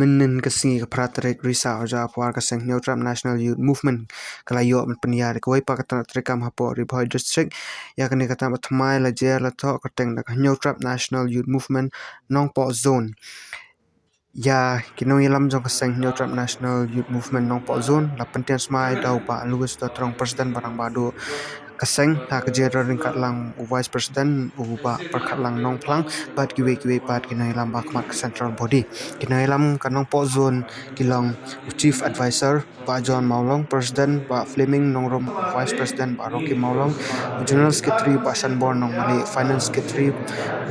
menen kasingi ka pratrek risa oja kwar ka seng neutral national youth movement kalayo penia koi pa ka trekam hapo ribhoi district yakni kata thmai la je la tho ka teng na neutral national youth movement nongpo zone ya kinong ilam jong ka seng neutral national youth movement nongpo zone la pentian smai dau pa lugus to trong president barang badu kaseng la ka jerar ring kat lang vice president u ba par khat lang nong plang bat kiwe pat kinai lam ba kmat central body kinai lam kanong po zone kilong chief advisor ba John Maulong president ba Fleming Nongrom vice president ba Rocky Maulong general secretary ba Shanbor Nong Mali finance secretary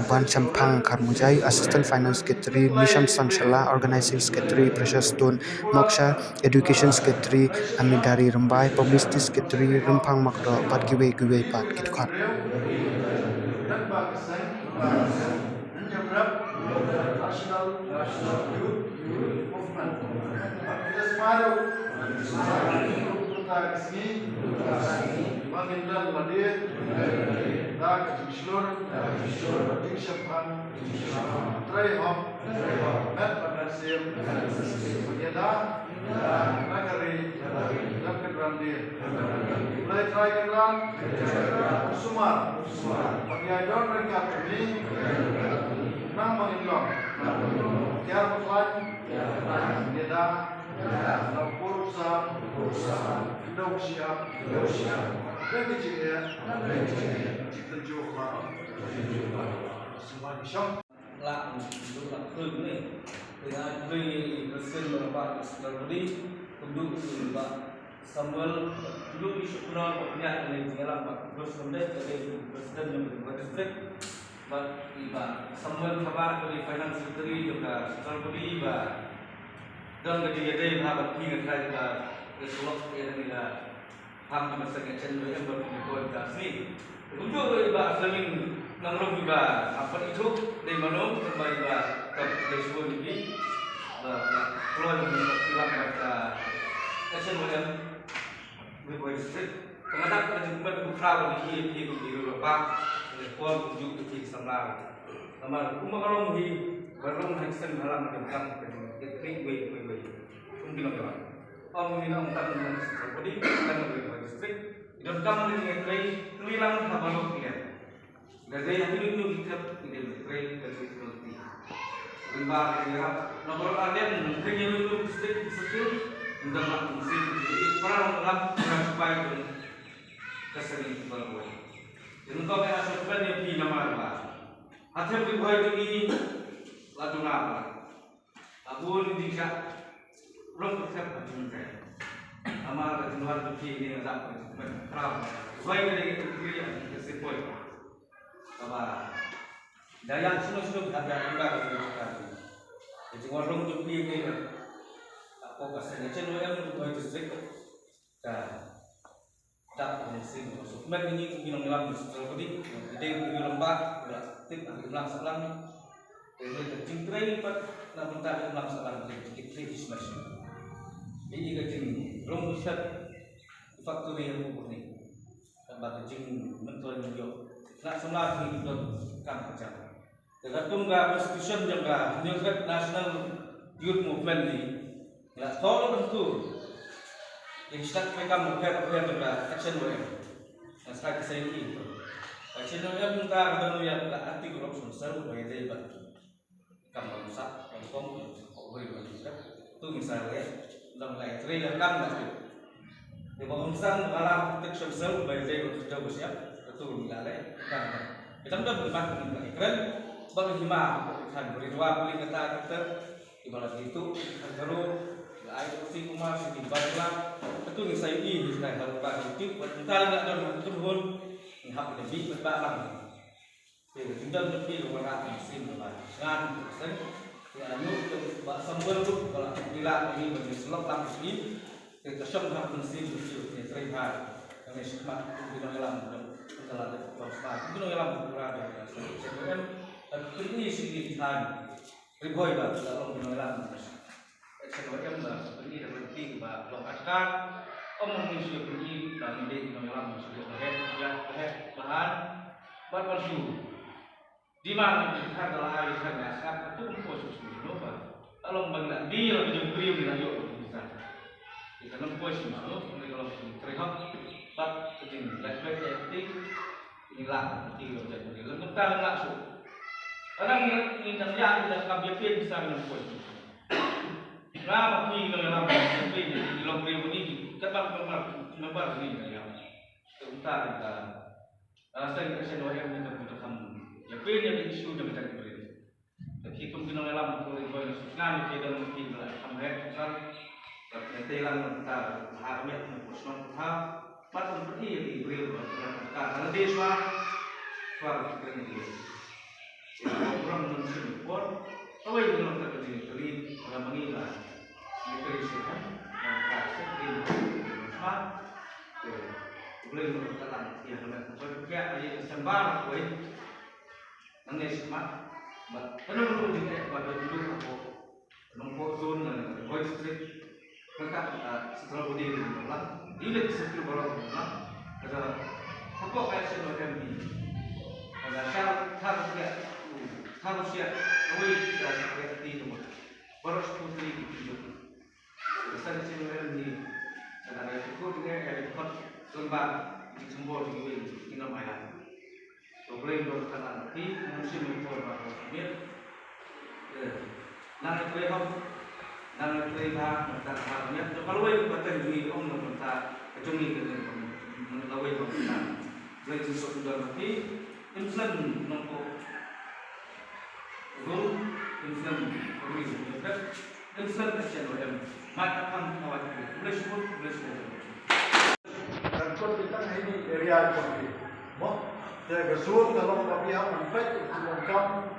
Ban Champang Kharmujai assistant finance secretary Mission Sanshala organizing secretary Precious Stone Moksha education secretary Hamidari Rambai publicity secretary Rimpang Makdo bat kiwe pat kitkhat dan bakasang menyerap national youth movement. Kita separuh kita kesini mengindah hadir dah kejushur dikshapan trayham met berdasar menyada nagari dan kedrandir mulai try kedran sumar pengiayon mereka kami nang mengindah tiar mutlan menyada Pursa, Indok siap, dan kecilnya, kita jumpa, semua syam. Lạc dụ lạc khơi này, thì ai về president berapa sekali, untuk berapa Samuel dulu di sekolah punya yang jalan pak president dari president yang berbuat district, pak iba Samuel kabar dari finance secretary juga sekali iba dan kejadian berapa tinggal saja kesulok yang inilah ham cuma sekian yang berkumpul kasih. Untuk iba Fleming Nongrom juga apa itu dari mana kembali ke Lesbos ini keluar dari kilang mereka action model berbuat district pengadap kejumpaan berkrawal di Eropa keluar kunjung ke Samar kalau di baru menghasilkan halam tentang ketrik mungkin apa mungkin tentang seperti kan berbuat district dan kamu dengan kelilang habalok ya. Dari yang itu kita tidak berkait dari seperti rimba ya nomor ada mungkin yang itu sedikit untuk mengisi para orang supaya kesini berbuat. Jadi kalau kita sebenarnya di nama apa? Hasil berbuat ini lalu apa? Aku ini tidak belum bersiap untuk saya. Amal keluar dari ini ada berapa? Baik dari itu dia kesempatan. Apa daya sunu ada enggak sekali. Jadi warung tu pergi ke apa kasanya channel yang buat district tak mesin masuk. Mat ini mungkin dalam seperti jadi pergi lembah tip ulang selang. Jadi cintrai pat nak minta ulang selang sedikit kritis masih. Jadi kecil belum bisa faktor yang murni. Tambah kecil mentor menjauh. Nak senar ni kita kan kerja. Dekat tunggal institution juga Neutral National Youth Movement ni. Ya, tolong tentu. Yang start mereka mengkaitkan juga action WM. Yang sekarang saya ini. Action WM kita kadang yang arti korupsi selalu bagi dia buat. Kamu rusak, kamu boleh juga. Tu misalnya dalam lain trail kan macam. Di bawah misalnya dalam protection selalu bagi dia kerja bersiap. Betul misalnya kita sudah berlibat dengan iklan baru lima kan berdua beli kata ibarat itu baru air bersih kumar sedikit banyak itu nih saya ini saya harus pakai itu buat kita nggak ada itu pun hak lebih berbalang kita lebih luar mesin dengan persen ya yuk semua itu kalau bila ini berdialog langsung ini kita semua mesin itu sering hal kami sempat bilang dalam telah berproses itu dalam berada sebelum ini signifikan ribuan dalam dalam sebelum ini berarti bahwa lokaskan mengisi bunyi dan ide dalam sudah bahan berpalsu di mana kita adalah air sangat itu posisi global kalau mengenai Di la jung kriu ni la yo bisa. Kita nampak sih no, ni kalau terhak tak kejing lek lek ini lah ti lo jadi. Lalu kita nak su. Orang ni nak ya kita kabiat bisa nampak. Lama ni kalau lama sampai di long kriu ni kita nampak ni ya. Kita kita saya kasi no yang kita punya kamu. Ya pilih isu yang kita beri. Tapi kemungkinan dalam proyek nasional kita mungkin sampai kan tetelan kita harusnya mengusulkan tahap patut seperti beri karena desa suara kita ini. Orang menunjuk pun, apa yang dalam terjadi dari dalam mengira dikriskan dan kasih smart. Boleh mengatakan ya dalam proyek ayat sembar proyek nanti smart. Penuh juga pada dulu aku nombor zone voice district mereka setelah bodi di dalam ini disebut baru dalam ada pokok action OMB ada syarat harusnya awal dari seperti itu baru seperti itu besar di OMB ada cukup dengan ada lembag di sembor di nama boleh berkenan tapi musim impor baru mir nang preham nang preham mata harnya kalau we batang dui om mata kejungi dengan melawai mata boleh susuk sudah mati insan nompo gol insan beri juga insan action OM mata kan awak boleh sebut dan kon kita ini area ini Jadi kesulitan dalam pihak menfait mengkam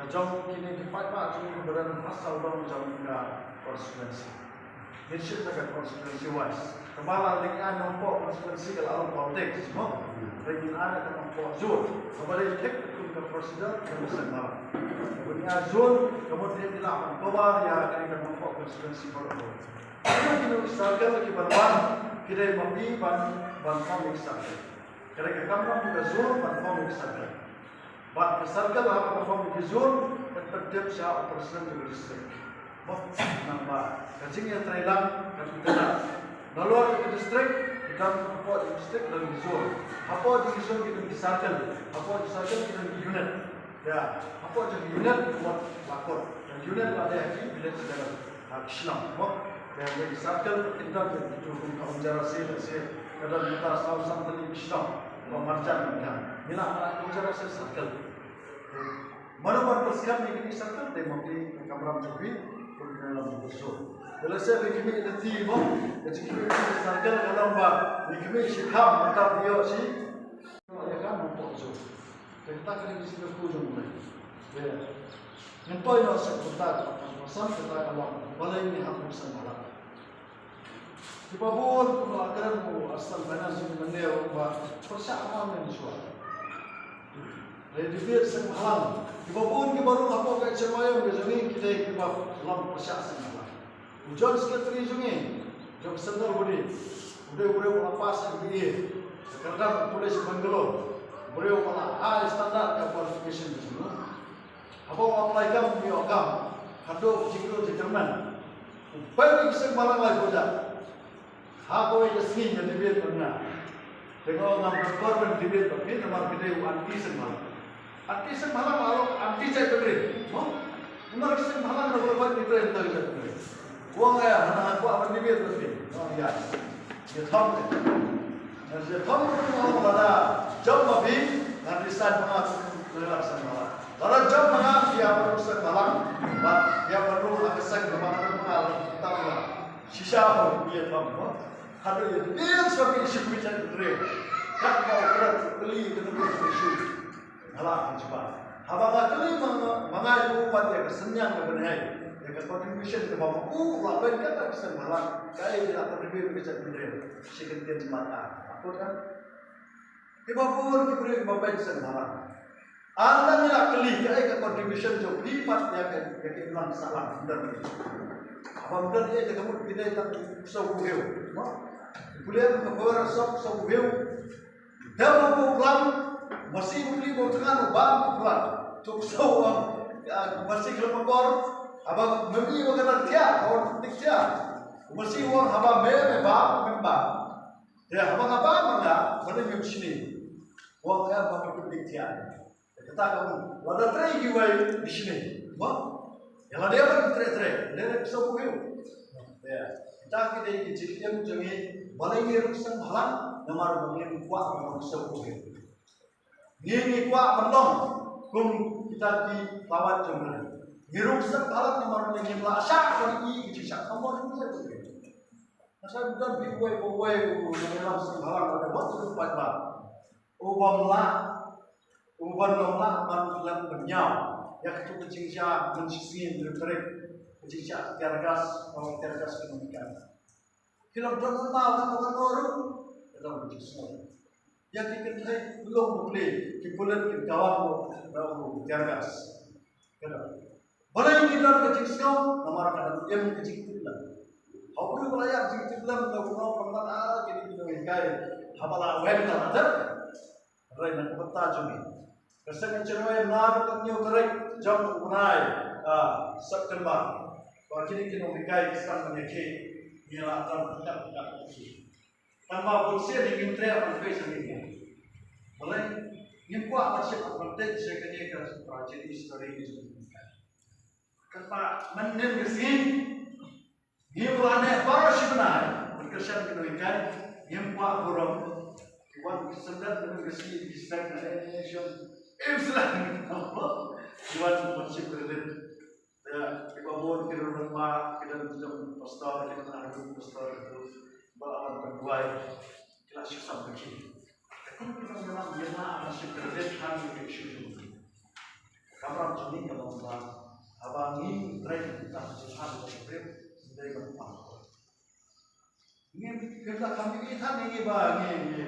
jauh kini dipakai macam keberadaan asal dalam jangka konsekuensi. Niscaya sangat konsekuensi wise. Kemarin dengan nampak konsekuensi kalau konteks semua. Dengan ada nampak zon. Kembali cek ke presiden kemudian malam. Kemudian zon kemudian dilakukan kabar yang akan nampak konsekuensi baru. Kita misalkan lagi berban kita membi ban kami misalkan. Kerana kamu juga zon perform kesalahan. Bak kesalahan apa perform di zon terhadap siapa presiden di distrik. Nampak. Kacingnya terhilang kita. Lalu ke distrik kita apa di distrik dan di zon. Apa di zon kita kesalahan. Apa di kesalahan kita di unit. Ya. Apa di unit buat lakor. Dan unit ada yang bila sedang Islam. Dan di kesalahan kita itu kaum jarasi kadang kita sama-sama tadi Islam memarjam dengan bila anak ujar circle mana persiapan ini circle demo di kamera jadi dalam usul bila saya bikin itu tiba jadi kita circle dalam bah bikin sikap mata dia si ya kan untuk usul kita kena mesti berkumpul ya nampak ya sebentar pasang kita kalau balai ini harus malam di Babul, akan asal mana sih mendewa, persiapan yang suara. Redibir semalam. Di Babul kita baru apa kat Cermayam ke sini kita dalam persiapan semalam. Hujan sekali sungai, jam sendal budi, udah lepas lagi. Sekarang polis Bangalore, udah malah standar qualification di sini. Apa apply kamu di Okam, kado jikro Jerman. Baik semalam lagi bodoh. Aku ini sini jadi biar pernah. Tengok orang berkorban di biar tapi nomor video anti semalam. Anti semalam kalau anti saya beri. Nomor semalam nomor berkorban itu yang terlihat beri. Uang ya, anak aku apa di biar tapi. Oh ya, dia tahu. Dia tahu orang ada jam lebih nanti saya mengaku lewat semalam. Kalau jam mana dia perlu semalam, dia perlu akses kemana mana tahu lah. Sisa dia tahu. Ada yang dia sebagai isu bicara berdiri. Tak mau berat beli dengan isu. Halah cepat. Apakah kali mengayu pada kesenyang kebenaran, dengan contribution ke bawah. Lapan kata kesan malah. Kali tidak contribute bicara berdiri. Sekian semata. Apa kan? Kebabur diberi kebapak kesan malah. Anda tidak kali kali contribution jauh lipat yang bilang salah benar. Apa benar dia kamu tidak tak sebuah. Boleh membawa sok view. Dalam program masih beli berkenaan bank program. Tuk sawang masih kelempar haba memi wakatan tia or tia mesti wong haba me ba memba ya haba ngapa manga mana mem sini wong ka ba me tia kata kamu wada trai giwai di sini wah yang ada apa trai dia so kuyu ya kita kita jikam jangi balai ni ruksang halang namar bangin kuat namar so kuyu ni kuat mandong kum kita di lawat jember Hiruk sekali nomor lagi melasa kalau i kecil kamu ni saya tu. Masa bukan biway dalam segala ada waktu empat bar. Ubam lah man dalam benyau. Ya itu kecil sia mencisin tertarik kecil sia tergas kenomikan. Film drama kan orang dalam kecil semua. Ya kita belum boleh kipulan kawan baru tergas. Kenapa? Balai kita kecil sekali, nama orang yang kecil tidak. Apa yang balai kecil tidak, kalau pernah ada jadi kita ingkai, hamalah web tak ada. Rai nak peta jumi. Kesannya cerita yang nak tanya terik jam unai September. Kalau kita ingkai sekarang menyekik, ialah akan tidak. Tanpa bersih di minta apa face ini. Balai ni kuat masih penting sekali kerana projek histori ini. Kata menen kesin, dia berada para sebenar berkesan kenomikan yang buat burung, buat sedar dengan kesin distant nation, Islam, buat masih berada. Kita buat kita rumah, kita jam pastor, kita nak pastor itu balawan berbuai, kita susah begini. Tapi kita memang dia masih berada kami kesulitan. Kapan jadi kalau abang ini mereka kita berjihad berperang dari kampung. Ini kita kami kita ni bang ini,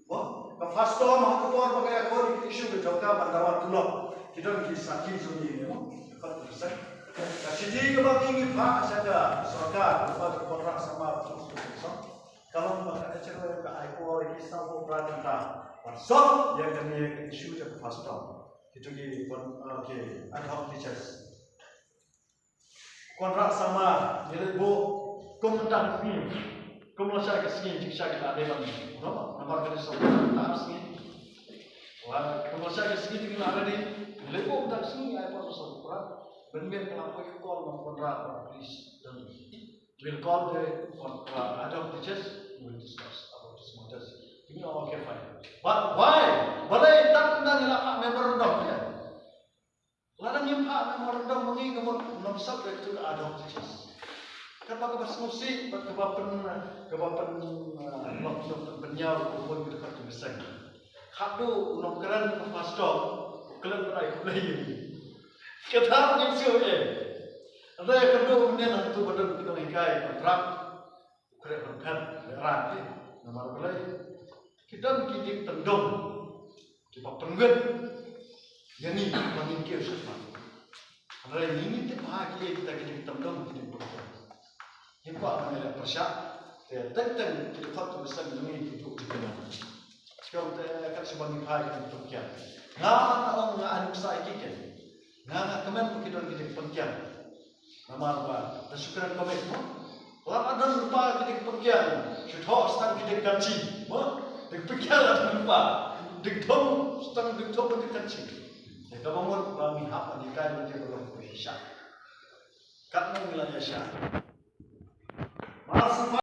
wah, kafastor mah tu orang pakai akor isu berjangka bandawan tulok kita kisah kisah ini, dapat terus. Kasih bang ini pak saja serta dapat kontrak sama terus. Kalau mereka cerita ke akor kisah berperang pasal yang kami isu je kafastor itu di ad hoc teachers. Kontrak sama jadi bu komentar ni komentar kesini jika kita ada lagi nomor kita semua tak sini wah komentar kesini kita ada di jadi bu komentar kesini apa sesuatu kurang benar kenapa you call kontrak please dan will call the kontrak ad hoc teachers we will discuss about this matters ini okay fine but why balai tak dan nak memorandum ya Ladang yang pak memorandum mengi kemun nom subject to ad hoc teachers. Kapag basmusi bat kebapen waktu benyau kupun kita kat besar. Khadu nom keran pastor kelan berai kulai ini. Kata ni siapa? Ada yang kedua kemudian itu badan kita ingkai kontrak ukret berkat berat ni nomor kulai. Kita kidik tendong kita pengen yang ni mengingkir semua. Ada ini tu bahagia kita tendong kita berkat. Yang apa yang persyak, tentang kita faktor besar ini itu dikenal. Sekarang kita akan sebagai bahagia kita berkat. Nama orang anu saya kiken. Nama teman kita berkat. Nama apa? Tersyukuran kami semua. Orang ada lupa kita berkat. Sudah stand kita kaji. Berkat ada lupa. Diktom stand diktom kita kaji. Jika bangun kami apa di kain menjadi belum bersyak. Kat mengilah syak.